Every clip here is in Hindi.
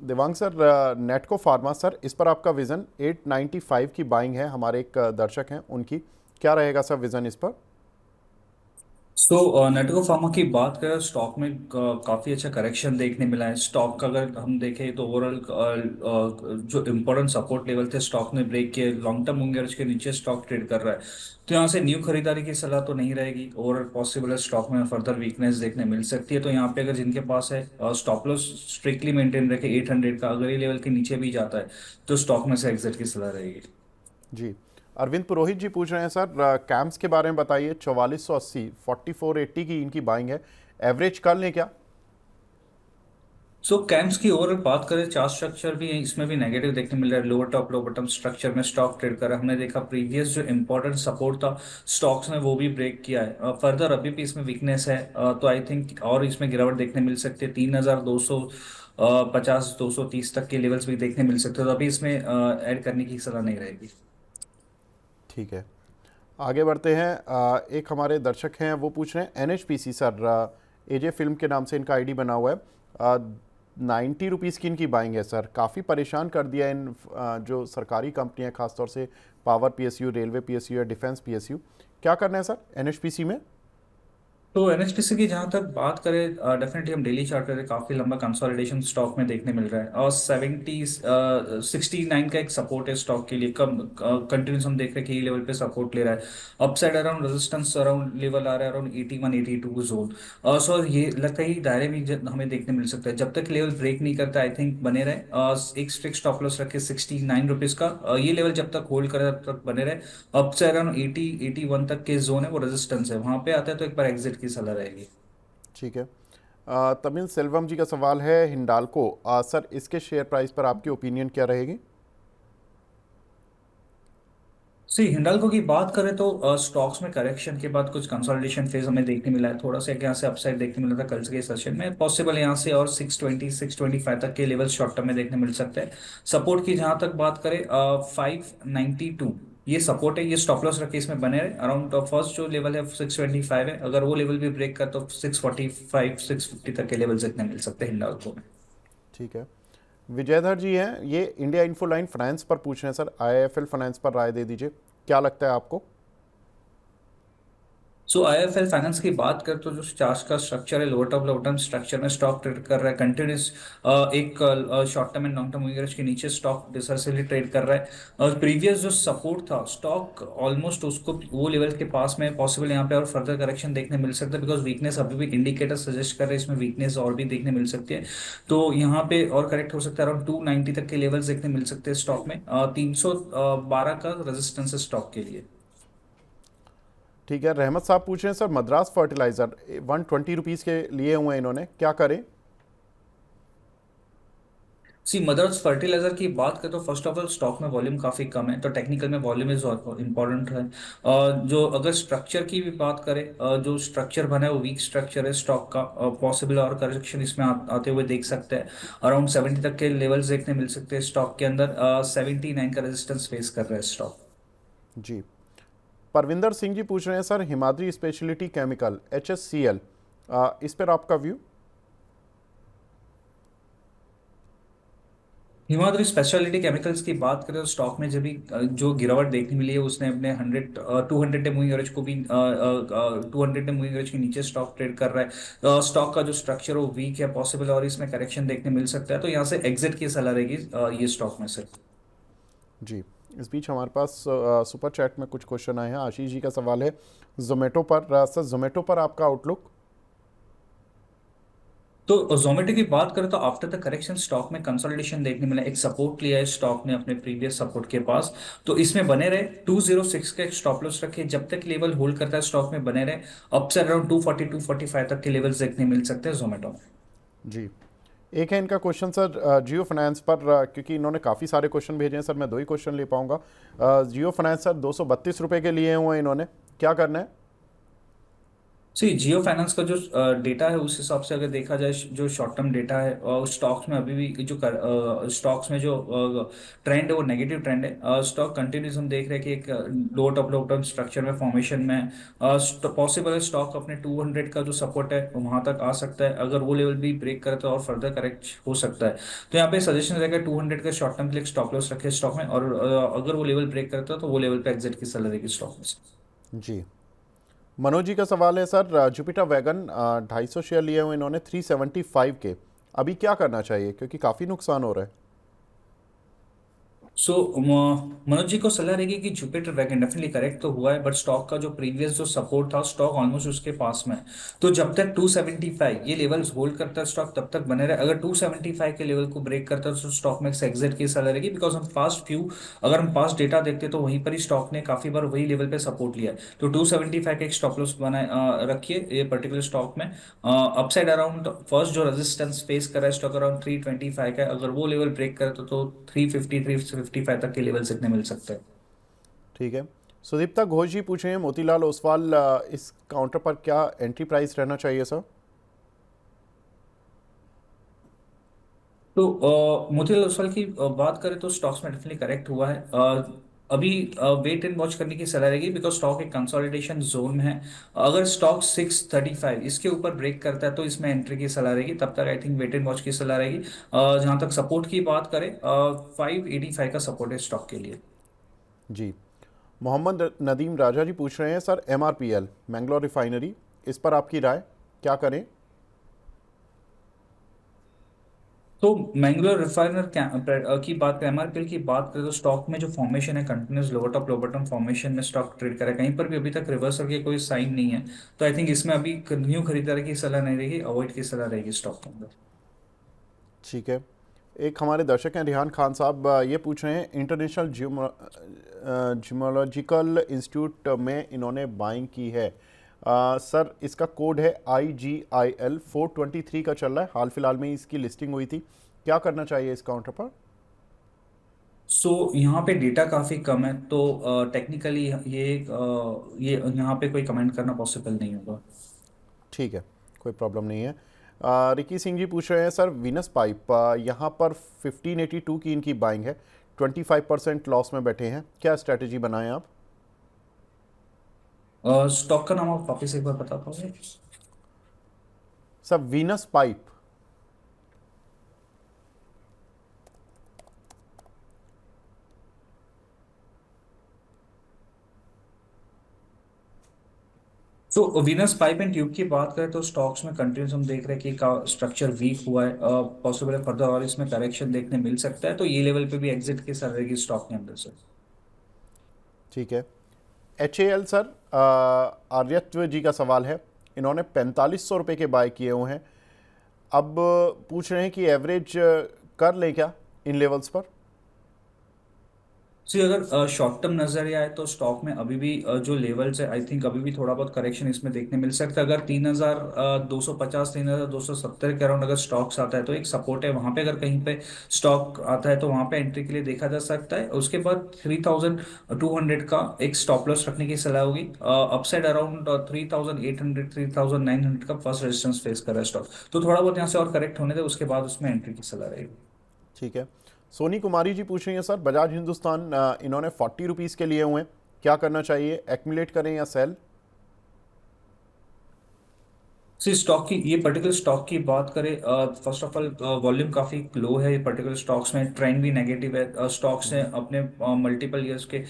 दिवांग सर, नेटको फार्मा सर, इस पर आपका विज़न 895 की बाइंग है, हमारे एक दर्शक हैं उनकी, क्या रहेगा सर विज़न इस पर? नेटको फार्मा की बात करें स्टॉक में काफी अच्छा करेक्शन देखने मिला है। स्टॉक का अगर हम देखें तो ओवरऑल जो इम्पोर्टेंट सपोर्ट लेवल थे स्टॉक ने ब्रेक किए। लॉन्ग टर्म मूविंग एवरेज के नीचे स्टॉक ट्रेड कर रहा है, तो यहाँ से न्यू खरीदारी की सलाह तो नहीं रहेगी। ओवरऑल पॉसिबल है स्टॉक में फर्दर वीकनेस देखने मिल सकती है। तो यहाँ पे अगर जिनके पास है स्टॉप लॉस स्ट्रिक्टली मेंटेन रखे 800 का, अगर ये लेवल के नीचे भी जाता है तो स्टॉक में से एग्जिट की सलाह रहेगी। जी। अरविंद पुरोहित जी पूछ रहे हैं सर, कैम्स के बारे में बताइए, 4480 4480 की इनकी बाइंग है, एवरेज कर लें क्या? कैम्स की ओवर बात करें, चार्ट स्ट्रक्चर भी है, इसमें भी नेगेटिव देखने मिल रहा है। लोअर टॉप लो बॉटम स्ट्रक्चर में स्टॉक ट्रेड कर रहा है। हमने देखा प्रीवियस जो इंपॉर्टेंट सपोर्ट था स्टॉक्स ने वो भी ब्रेक किया है। फर्दर अभी भी इसमें वीकनेस है, तो आई थिंक और इसमें गिरावट देखने मिल सकती है। 3250 230 तक के लेवल्स भी देखने मिल सकते हैं, तो अभी इसमें ऐड करने की सलाह नहीं रहेगी। ठीक है, आगे बढ़ते हैं। एक हमारे दर्शक हैं वो पूछ रहे हैं NHPC सर, एजे फिल्म के नाम से इनका आईडी बना हुआ है, 90 रुपीज़ की इनकी बाइंग है सर, काफ़ी परेशान कर दिया इन जो सरकारी कंपनियां खासतौर से पावर PSU, रेलवे PSU या डिफेंस PSU, क्या करना है सर NHPC में? तो एनएचपीसी की जहां तक बात करें, डेफिनेटली हम डेली चार्ट पे काफी लंबा कंसोलिडेशन स्टॉक में देखने मिल रहा है। और 69 का एक सपोर्ट है स्टॉक के लिए, कम कंटिन्यूस हम देख रहे हैं कि ये लेवल पे सपोर्ट ले रहा है। Upside around resistance around level आ रहा है अराउंड 81 82 जोन। सो ये लगता है दायरे में हमें देखने मिल सकता है। जब तक लेवल ब्रेक नहीं करता आई थिंक बने रहे। एक स्ट्रिक्ट स्टॉप लॉस रखे 69 रुपीज का। ये लेवल जब तक होल्ड करे तब तक बने रहे। अप से अराउंड 80 81 तक के जोन है वो रेजिस्टेंस है, वहां पे आता है तो एक बार एग्जिट की सलाह रहेगी। ठीक है। तमिल सेल्वम जी का सवाल है हिंडाल्को, सर इसके शेयर प्राइस पर आपकी ओपिनियन क्या रहेगी? सी हिंडाल्को की बात करें तो स्टॉक्स में करेक्शन के बाद कुछ कंसोलिडेशन फेज हमें देखने मिला है। थोड़ा सा एक यहाँ से अपसाइड देखने मिला था कल के सेशन में, पॉसिबल यहाँ से और 620 625 तक के लेवल शॉर्ट टर्म में देखने मिल सकते हैं। सपोर्ट की जहां तक बात करें 592 ये सपोर्ट है। ये स्टॉप लॉस रखे इसमें बने रहे अराउंड। फर्स्ट जो लेवल है 625 है, अगर वो लेवल भी ब्रेक कर तो 645 650 तक के लेवल देखने मिल सकते हैं हिंडाल्को में। ठीक है। विजयधर जी हैं, ये इंडिया इन्फोलाइन फाइनेंस पर पूछ रहे हैं सर, IIFL फाइनेंस पर राय दे दीजिए, क्या लगता है आपको? आईएफएल फाइनेंस की बात करें तो जो चार्ज का स्ट्रक्चर है lower top lower term structure में स्टॉक ट्रेड कर रहा है कंटिन्यूस। एक short term and long term average के नीचे स्टॉक डिसर्सिवली ट्रेड कर रहा है। और प्रीवियस जो सपोर्ट था स्टॉक ऑलमोस्ट उसको वो लेवल के पास में, पॉसिबल यहाँ पे और फर्दर करेक्शन देखने मिल सकता है बिकॉज वीकनेस अभी भी इंडिकेटर सजेस्ट कर रहे हैं इसमें वीकनेस और भी देखने मिल सकती है। तो यहाँ पे और करेक्ट हो सकता है, अराउंड 290 तक के लेवल्स देखने मिल सकते हैं स्टॉक में। 312 का रेजिस्टेंस है स्टॉक के लिए। ठीक है। रहमत साहब पूछ रहे हैं सर, मद्रास फर्टिलाइज़र 120 रुपीज़ के लिए हुए हैं इन्होंने, क्या करें? सी मदर्स फर्टिलाइजर की बात करें तो फर्स्ट ऑफ ऑल स्टॉक में वॉल्यूम काफी कम है, तो टेक्निकल में वॉल्यूम इज इंपॉर्टेंट है। जो अगर स्ट्रक्चर की भी बात करें, जो स्ट्रक्चर बना है वो वीक स्ट्रक्चर है स्टॉक का। पॉसिबल और करेक्शन इसमें आते हुए देख सकते हैं। अराउंड 70 तक के लेवल्स देखने मिल सकते हैं स्टॉक के अंदर। 79 का रेजिस्टेंस फेस कर रहा है स्टॉक। जी। परविंदर सिंह जी पूछ रहे हैं sir, Himadri speciality chemical HSCL, इस पर आपका व्यू? हिमाद्री स्पेशलिटी केमिकल्स की बात करें तो स्टॉक में जब भी जो गिरावट देखने मिली है उसने अपने 200 डे मूविंग एवरेज को भी 200 डे मूविंग एवरेज के नीचे स्टॉक ट्रेड कर रहा है। स्टॉक का जो स्ट्रक्चर वो वीक है, पॉसिबल और इसमें करेक्शन देखने मिल सकता है, तो यहाँ से एग्जिट की सलाह रहेगी ये स्टॉक में से। जी। इस बीच हमारे पास सुपर चैट में कुछ क्वेश्चन आए हैं। आशीष जी का सवाल है जोमेटो पर, सर जोमेटो पर आपका आउटलुक? तो जोमेटो की बात करें तो आफ्टर द करेक्शन स्टॉक में कंसोलिडेशन देखने मिला। एक सपोर्ट लिया है स्टॉक ने अपने प्रीवियस सपोर्ट के पास, तो इसमें बने रहे। 206 का एक स्टॉप लॉस रखे, जब तक लेवल होल्ड करता है स्टॉक में बने रहे। अप से अराउंड 240 245 तक के लेवल्स देखने मिल सकते हैं जोमेटो में। जी। एक है इनका क्वेश्चन सर, जियो फाइनेंस पर, क्योंकि इन्होंने काफ़ी सारे क्वेश्चन भेजे हैं सर, मैं दो ही क्वेश्चन ले पाऊंगा। जियो फाइनेंस सर 232 रुपये के लिए हुए हैं इन्होंने, क्या करना है? सी जियो फाइनेंस का जो डेटा है उस हिसाब से अगर देखा जाए, जो शॉर्ट टर्म डेटा है और स्टॉक्स में अभी भी जो स्टॉक्स में जो ट्रेंड है वो नेगेटिव ट्रेंड है। स्टॉक कंटिन्यूस हम देख रहे हैं कि एक लो टॉप लो टर्म स्ट्रक्चर में फॉर्मेशन में पॉसिबल है स्टॉक अपने 200 का जो सपोर्ट है वहां तक आ सकता है। अगर वो लेवल भी ब्रेक करे तो और फर्दर करेक्ट हो सकता है। तो यहाँ पे सजेशन रहेगा 200 का शॉर्ट टर्म के लिए स्टॉप लॉस रखे स्टॉक में, और अगर वो लेवल ब्रेक करता है तो वो लेवल पे एग्जिट की सलाह रहेगी स्टॉक में से। जी। मनोज जी का सवाल है सर, जुपिटर वैगन 250 शेयर लिए हुए इन्होंने 375 के, अभी क्या करना चाहिए क्योंकि काफ़ी नुकसान हो रहा है। सो मनोज जी को सलाह रहेगी कि जुपिटर वैगन डेफिनेटली करेक्ट तो हुआ है, बट स्टॉक का जो प्रीवियस जो सपोर्ट था स्टॉक ऑलमोस्ट उसके पास में है। तो जब तक 275 ये लेवल्स होल्ड करता है स्टॉक तब तक बने रहे। अगर 275 के लेवल को ब्रेक करता है तो स्टॉक में से एग्जिट की सलाह रहेगी, बिकॉज हम पास्ट फ्यू अगर हम पास्ट डेटा देखते हैं तो वहीं पर ही स्टॉक ने काफी बार वही लेवल पे सपोर्ट लिया है। तो 275 का एक स्टॉप लॉस बनाए रखिए ये पर्टिकुलर स्टॉक में। अपसाइड अराउंड फर्स्ट जो रेजिस्टेंस फेस कर रहा है स्टॉक अराउंड 325 का, अगर वो लेवल ब्रेक करे तो 350 355 तक के लेवल जितने मिल सकते हैं। ठीक है। सुदीप्ता घोष जी पूछ रहे हैं मोतीलाल ओसवाल, इस काउंटर पर क्या एंट्री प्राइस रहना चाहिए सर। तो मोतीलाल ओसवाल की बात करें तो स्टॉक्स में डेफिनेटली करेक्ट हुआ है। अभी वेट एंड वॉच करने की सलाह रहेगी, बिकॉज स्टॉक एक कंसोलिडेशन जोन में है। अगर स्टॉक 635 इसके ऊपर ब्रेक करता है तो इसमें एंट्री की सलाह रहेगी, तब तक I think wait and watch की सलाह रहेगी। जहां तक सपोर्ट की बात करें 585 का सपोर्ट है स्टॉक के लिए। जी। मोहम्मद नदीम राजा जी पूछ रहे हैं सर, MRPL मैंगलोर रिफाइनरी, इस पर आपकी राय, क्या करें। तो मैंगलोर रिफाइनर की बात करें, एमआरपीएल की बात करें तो स्टॉक में जो फॉर्मेशन है continuous lower top lower bottom formation में स्टॉक ट्रेड करे, कहीं पर भी अभी तक रिवर्सल के कोई साइन नहीं है। तो आई थिंक इसमें अभी न्यू खरीदारी की सलाह नहीं रहेगी, अवॉइड की सलाह रहेगी स्टॉक के अंदर। ठीक है। एक हमारे दर्शक हैं रिहान खान साहब, ये पूछ रहे हैं इंटरनेशनल जियोलॉजिकल इंस्टीट्यूट में इन्होंने बाइंग की है। सर इसका कोड है IGIL 423 का चल रहा है, हाल फिलहाल में ही इसकी लिस्टिंग हुई थी, क्या करना चाहिए इस काउंटर पर। सो यहाँ पे डेटा काफी कम है, तो टेक्निकली ये यहाँ पे कोई कमेंट करना पॉसिबल नहीं होगा। ठीक है, कोई प्रॉब्लम नहीं है। रिकी सिंह जी पूछ रहे हैं सर, वीनस पाइप यहाँ पर 1582 की इनकी बाइंग है, 25% लॉस में बैठे हैं, क्या स्ट्रैटेजी बनाएं आप। स्टॉक का नाम आप वापिस एक बार बता पाओगे। Sir Venus pipe. तो वीनस पाइप एंड ट्यूब की बात करें तो स्टॉक्स में कंटिन्यूस हम देख रहे हैं कि का स्ट्रक्चर वीक हुआ है। पॉसिबल है फर्दर और इसमें करेक्शन देखने मिल सकता है, तो ये लेवल पे भी एग्जिट की सलाह रहेगी स्टॉक के अंदर से। ठीक है। HAL सर, आर्यत्व जी का सवाल है, इन्होंने 4500 रुपये के बाय किए हुए हैं, अब पूछ रहे हैं कि एवरेज कर लें क्या इन लेवल्स पर। सी अगर शॉर्ट टर्म नजर आए तो स्टॉक में अभी भी जो लेवल्स है आई थिंक अभी भी थोड़ा बहुत करेक्शन इसमें देखने मिल सकता है। अगर 3250 3270 के अराउंड अगर स्टॉक्स आता है तो एक सपोर्ट है वहां पे, अगर कहीं पे स्टॉक आता है तो वहां पे एंट्री के लिए देखा जा सकता है। उसके बाद 3200 का एक स्टॉप लॉस रखने की सलाह होगी। अपसाइड अराउंड 3800 3900 का फर्स्ट रेजिस्टेंस फेस कर रहा है स्टॉक, तो थोड़ा बहुत यहाँ से और करेक्ट होने दे उसके बाद उसमें एंट्री की सलाह रहेगी। ठीक है। सोनी कुमारी जी पूछ रही हैं सर, बजाज हिंदुस्तान इन्होंने 40 रुपीज़ के लिए हुए हैं, क्या करना चाहिए, एक्यूमुलेट करें या सेल। सी स्टॉक की ये पर्टिकुलर स्टॉक की बात करें, फर्स्ट ऑफ ऑल वॉल्यूम काफी लो है ये पर्टिकुलर स्टॉक्स में, ट्रेंड भी नेगेटिव है। स्टॉक्स ने अपने मल्टीपल ईयर्स के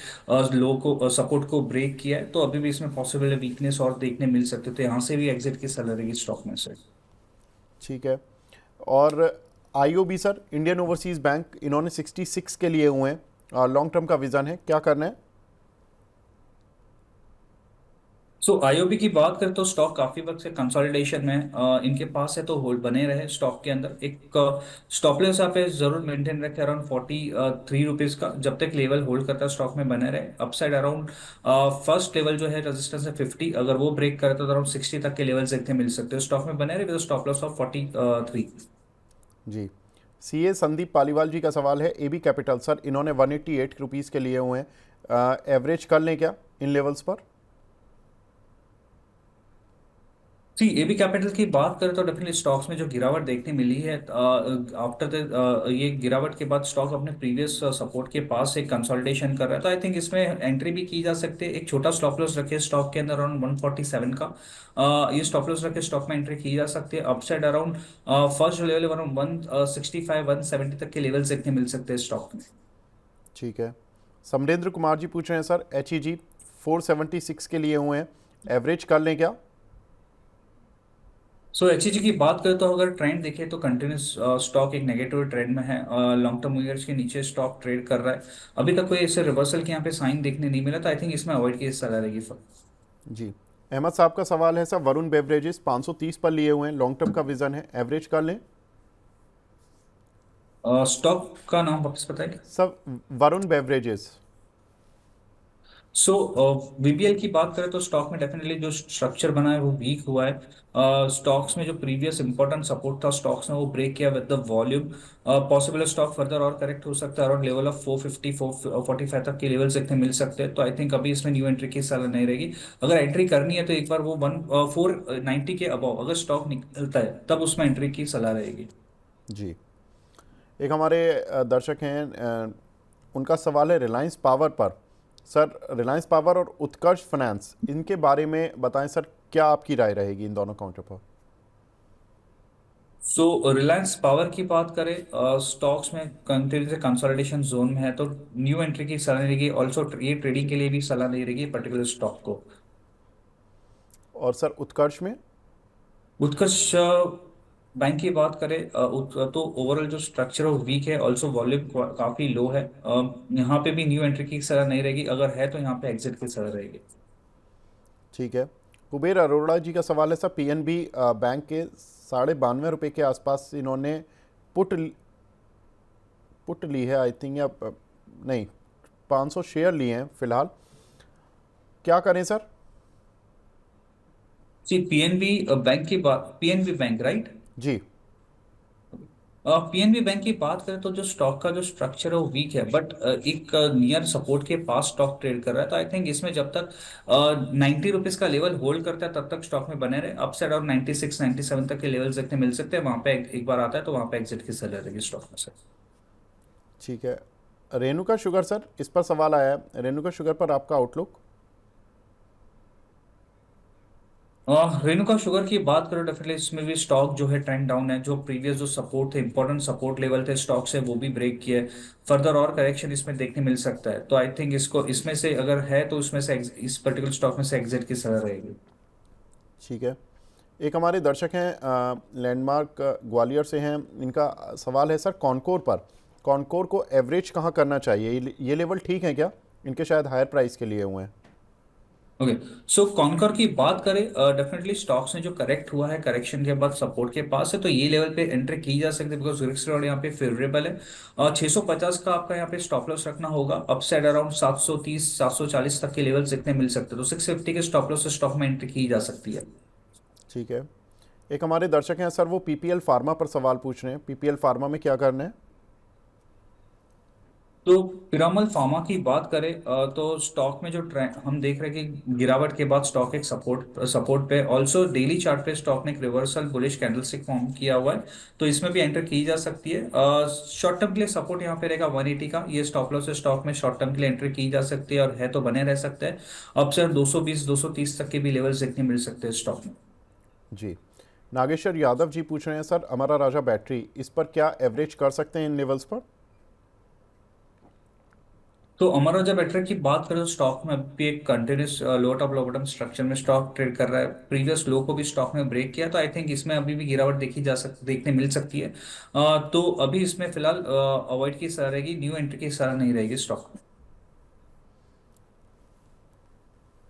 लो को सपोर्ट को ब्रेक किया है, तो अभी भी इसमें पॉसिबल है वीकनेस और देखने मिल सकते, तो यहाँ से भी एग्जिट की सलाह रहेगी स्टॉक में से। ठीक है। और IOB sir, Indian overseas bank, इन्होंने 66 के लिए हुए हैं, लॉन्ग टर्म का विज़न है, क्या करना है। सो आईओबी की बात करें तो स्टॉक काफी वक्त से कंसोलिडेशन में है। इनके पास है तो होल्ड बने रहे स्टॉक के अंदर। एक स्टॉप लॉस आप जरूर मेंटेन रखें अराउंड 43 रुपीज का, जब तक लेवल होल्ड करता है स्टॉक में बने रहे। अपसाइड अराउंड फर्स्ट लेवल जो है रेजिस्टेंस है 50, अगर वो ब्रेक करे तो अराउंड 60 तक के लेवल देखने मिल सकते हैं स्टॉक में बने रहे विद स्टॉप लॉस ऑफ 43। जी। CA संदीप पालीवाल जी का सवाल है, AB कैपिटल सर, इन्होंने 188 रुपीज़ के लिए हुए हैं, एवरेज कर लें क्या इन लेवल्स पर। सी एबी कैपिटल की बात करें तो डेफिनेटली स्टॉक्स में जो गिरावट देखने मिली है आफ्टर द ये गिरावट के बाद स्टॉक अपने प्रीवियस सपोर्ट के पास एक कंसोलिडेशन कर रहा है, तो आई थिंक इसमें एंट्री भी की जा सकती है। एक छोटा स्टॉप लॉस रखे स्टॉक के अंदर अराउंड 147 का, ये स्टॉप लॉस रखे स्टॉक में एंट्री की जा सकती है। Upside around first level around 165 170 तक के लेवल्स देखने मिल सकते हैं स्टॉक में। ठीक है। समरेंद्र कुमार जी पूछ रहे हैं सर, एच ई जी 476 के लिए हुए हैं, एवरेज कर लें क्या? सो एचईजी की बात करें तो अगर ट्रेंड देखें तो कंटिन्यूस स्टॉक एक नेगेटिव ट्रेंड में है। लॉन्ग टर्म मूविंग के नीचे स्टॉक ट्रेड कर रहा है। अभी तक कोई ऐसे रिवर्सल के यहाँ पे साइन देखने नहीं मिला, तो आई थिंक इसमें अवॉइड की सलाह रहेगी। जी। अहमद साहब का सवाल है सर, वरुण बेवरेजेस 530 पर लिए हुए हैं, लॉन्ग टर्म का विजन है, एवरेज कर लें? स्टॉक का नाम वापस बताइए। Sir Varun Beverages. So VBL की बात करें तो स्टॉक में डेफिनेटली जो स्ट्रक्चर बना है वो वीक हुआ है। स्टॉक्स में जो प्रीवियस इंपॉर्टेंट सपोर्ट था स्टॉक्स ने वो ब्रेक किया with the volume. Possible stock further और करेक्ट हो सकता है, अराउंड लेवल ऑफ 450 445 तक के लेवल देखने मिल सकते हैं। तो आई थिंक अभी इसमें न्यू एंट्री की सलाह नहीं रहेगी। अगर एंट्री करनी है तो एक बार वो 490 के अबव अगर स्टॉक निकलता है तब उसमें एंट्री की सलाह रहेगी। जी। एक हमारे दर्शक हैं, उनका सवाल है रिलायंस पावर पर। सर रिलायंस पावर और उत्कर्ष फाइनेंस, इनके बारे में बताएं सर, क्या आपकी राय रहेगी इन दोनों काउंटर पर? सो रिलायंस पावर की बात करें, स्टॉक्स में कंटिन्यू से कंसोलिडेशन जोन में है, तो न्यू एंट्री की सलाह नहीं रहेगी। ऑल्सो ये ट्रेडिंग के लिए भी सलाह नहीं रहेगी पर्टिकुलर स्टॉक को। और सर उत्कर्ष में? उत्कर्ष बैंक की बात करें तो ओवरऑल जो स्ट्रक्चर है वो वीक है, ऑल्सो वॉल्यूम काफी लो है। यहाँ पे भी न्यू एंट्री की सलाह नहीं रहेगी, अगर है तो यहाँ पे एग्जिट की सलाह रहेगी। ठीक है। कुबेर अरोड़ा जी का सवाल है सर, पीएनबी बैंक के 92.5 रुपये के आसपास इन्होंने पुट पुट ली है आई थिंक, या नहीं, 500 शेयर लिए हैं फिलहाल, क्या करें सर? जी पीएनबी बैंक की बात, पीएनबी बैंक राइट। जी। पीएनबी बैंक की बात करें तो जो स्टॉक का जो स्ट्रक्चर है वो वीक है, बट एक नियर सपोर्ट के पास स्टॉक ट्रेड कर रहा है। तो आई थिंक इसमें जब तक 90 रुपीज का लेवल होल्ड करता है तब तक स्टॉक में बने रहे। अपसाइड और 96 97 तक के लेवल्स देखने मिल सकते हैं, वहां पे एक बार आता है तो वहां पे एग्जिट की सलाह रहेगी स्टॉक में से। ठीक है। रेणुका शुगर सर, इस पर सवाल आया है, रेणुका शुगर पर आपका आउटलुक? रेणुका शुगर की बात करो, डेफिनेटली इसमें भी स्टॉक जो है ट्रेंड डाउन है। जो प्रीवियस जो सपोर्ट थे, इंपॉर्टेंट सपोर्ट लेवल थे स्टॉक से, वो भी ब्रेक किए। फर्दर और करेक्शन इसमें देखने मिल सकता है, तो आई थिंक इसको इसमें से अगर है तो उसमें से इस पर्टिकुलर स्टॉक में से एग्जिट की सलाह रहेगी। ठीक है। एक हमारे दर्शक हैं, लैंडमार्क ग्वालियर से हैं, इनका सवाल है सर कॉनकोर पर। कॉनकोर को एवरेज कहाँ करना चाहिए, ये लेवल ठीक है क्या? इनके शायद हायर प्राइस के लिए हुए हैं। ओके। सो कॉनकर की बात करें, डेफिनेटली स्टॉक्स में जो करेक्ट हुआ है करेक्शन के बाद सपोर्ट के पास है, तो ये लेवल पे एंट्री की जा सकती है बिकॉज रिस्क रिवॉर्ड यहाँ पे फेवरेबल है। 650 का आपका यहाँ पे स्टॉप लॉस रखना होगा। अपसाइड अराउंड 730 740 तक के लेवल देखने मिल सकते हैं, तो 650 के स्टॉप लॉस से स्टॉक में एंट्री की जा सकती है। ठीक है। एक हमारे दर्शक हैं सर, वो पीपीएल फार्मा पर सवाल पूछ रहे हैं, पीपीएल फार्मा में क्या करना है? तो पिरामल फार्मा की बात करें तो स्टॉक में जो ट्रेंड हम देख रहे हैं कि गिरावट के बाद स्टॉक एक सपोर्ट सपोर्ट पे, ऑल्सो डेली चार्ट पे स्टॉक ने एक रिवर्सल बुलिश कैंडलस्टिक फॉर्म किया हुआ है, तो इसमें भी एंटर की जा सकती है। शॉर्ट टर्म के लिए सपोर्ट यहाँ पे रहेगा 180 का, ये स्टॉप लॉस है स्टॉक में, शॉर्ट टर्म के लिए एंट्री की जा सकती है और है तो बने रह सकते हैं। अब सर 220 230 तक के भी लेवल्स देखने मिल सकते हैं स्टॉक में। जी। नागेश्वर यादव जी पूछ रहे हैं सर, अमरा राजा बैटरी, इस पर क्या एवरेज कर सकते हैं इन लेवल्स पर? तो अमर राजा बैटरी की बात करें तो स्टॉक में भी एक कंटिन्यूस लो टॉप लो बॉटम स्ट्रक्चर में स्टॉक ट्रेड कर रहा है। प्रीवियस लो को भी स्टॉक में ब्रेक किया, तो आई थिंक इसमें अभी भी गिरावट देखी जा सकती देखने मिल सकती है। तो अभी इसमें फिलहाल अवॉइड की सलाह रहेगी, न्यू एंट्री की सलाह नहीं रहेगी स्टॉक में।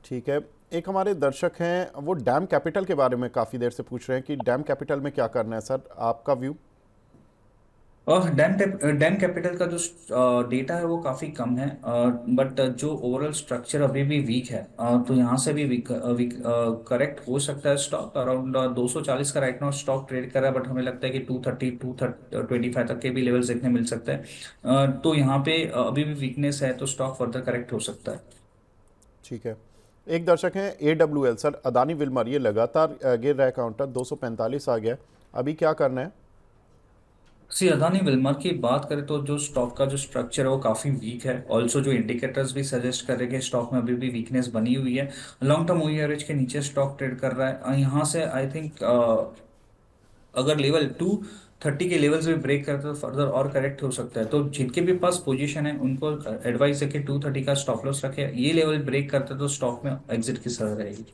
ठीक है। एक हमारे दर्शक हैं, वो डैम कैपिटल के बारे में काफ़ी देर से पूछ रहे हैं कि डैम कैपिटल में क्या करना है सर, आपका व्यू? और डैम कैपिटल का जो डेटा है वो काफी कम है, बट जो ओवरऑल स्ट्रक्चर अभी भी वीक है, तो यहाँ से भी वीक करेक्ट हो सकता है स्टॉक। अराउंड 240 का राइट नाउ स्टॉक ट्रेड कर रहा है, बट हमें लगता है कि 230 225 तक के भी लेवल्स देखने मिल सकते हैं। तो यहाँ पे अभी भी वीकनेस है, तो स्टॉक फर्दर करेक्ट हो सकता है। ठीक है। एक दर्शक हैं AWL सर, अदानी विल्मर ये लगातार गिर रहा है, काउंटर 245 आ गया, अभी क्या करना है? सी अदानी विल्मर की बात करें तो जो स्टॉक का जो स्ट्रक्चर है वो काफी वीक है। ऑल्सो जो इंडिकेटर्स भी सजेस्ट कर रहे हैं कि स्टॉक में अभी भी वीकनेस बनी हुई है। लॉन्ग टर्म मूविंग एवरेज के नीचे स्टॉक ट्रेड कर रहा है। यहाँ से आई थिंक अगर लेवल 230 के लेवल्स भी ब्रेक करते हैं तो फर्दर और करेक्ट हो सकता है। तो जिनके भी पास पोजीशन है उनको एडवाइस है कि 230 का स्टॉप लॉस रखे। ये लेवल ब्रेक करते हैं तो स्टॉक में एग्जिट की सलाह रहेगी।